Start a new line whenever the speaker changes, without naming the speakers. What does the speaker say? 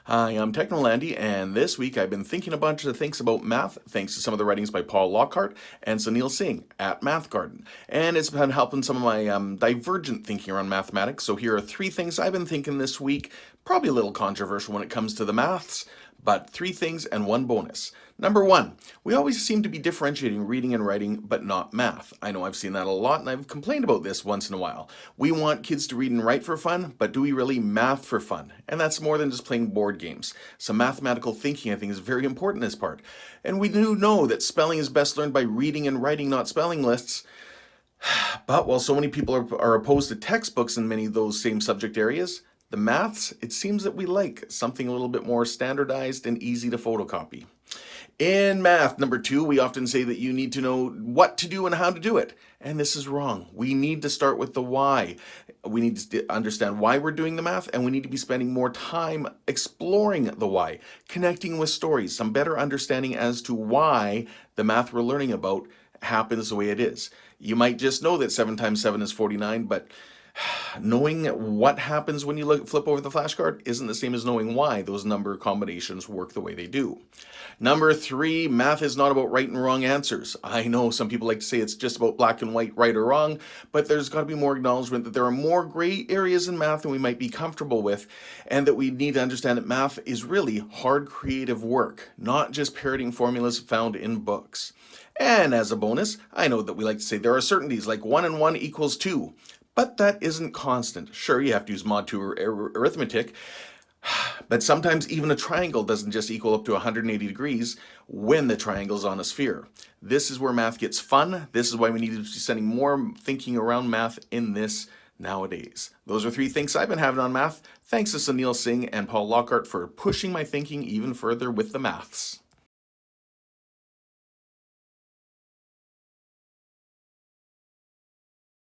Hi, I'm Technolandy, and this week I've been thinking a bunch of things about math thanks to some of the writings by Paul Lockhart and Sunil Singh at Math Garden. And it's been helping some of my divergent thinking around mathematics. So here are three things I've been thinking this week, probably a little controversial when it comes to the maths, but three things and one bonus. Number one, we always seem to be differentiating reading and writing, but not math. I know I've seen that a lot, and I've complained about this once in a while. We want kids to read and write for fun, but do we really math for fun? And that's more than just playing board games. Some mathematical thinking, I think, is very important in this part. And we do know that spelling is best learned by reading and writing, not spelling lists. But while so many people are opposed to textbooks in many of those same subject areas, the maths, it seems that we like something a little bit more standardized and easy to photocopy. In math, number two, we often say that you need to know what to do and how to do it. And this is wrong. We need to start with the why. We need to understand why we're doing the math, and we need to be spending more time exploring the why, connecting with stories, some better understanding as to why the math we're learning about happens the way it is. You might just know that 7 times 7 is 49, but knowing what happens when you flip over the flashcard isn't the same as knowing why those number combinations work the way they do. Number three, math is not about right and wrong answers. I know some people like to say it's just about black and white, right or wrong, but there's got to be more acknowledgement that there are more gray areas in math than we might be comfortable with, and that we need to understand that math is really hard creative work, not just parroting formulas found in books. And as a bonus, I know that we like to say there are certainties like 1 and 1 equals 2. But that isn't constant. Sure, you have to use mod 2 arithmetic, but sometimes even a triangle doesn't just equal up to 180 degrees when the triangle's on a sphere. This is where math gets fun. This is why we need to be sending more thinking around math in this nowadays. Those are three things I've been having on math. Thanks to Sunil Singh and Paul Lockhart for pushing my thinking even further with the maths.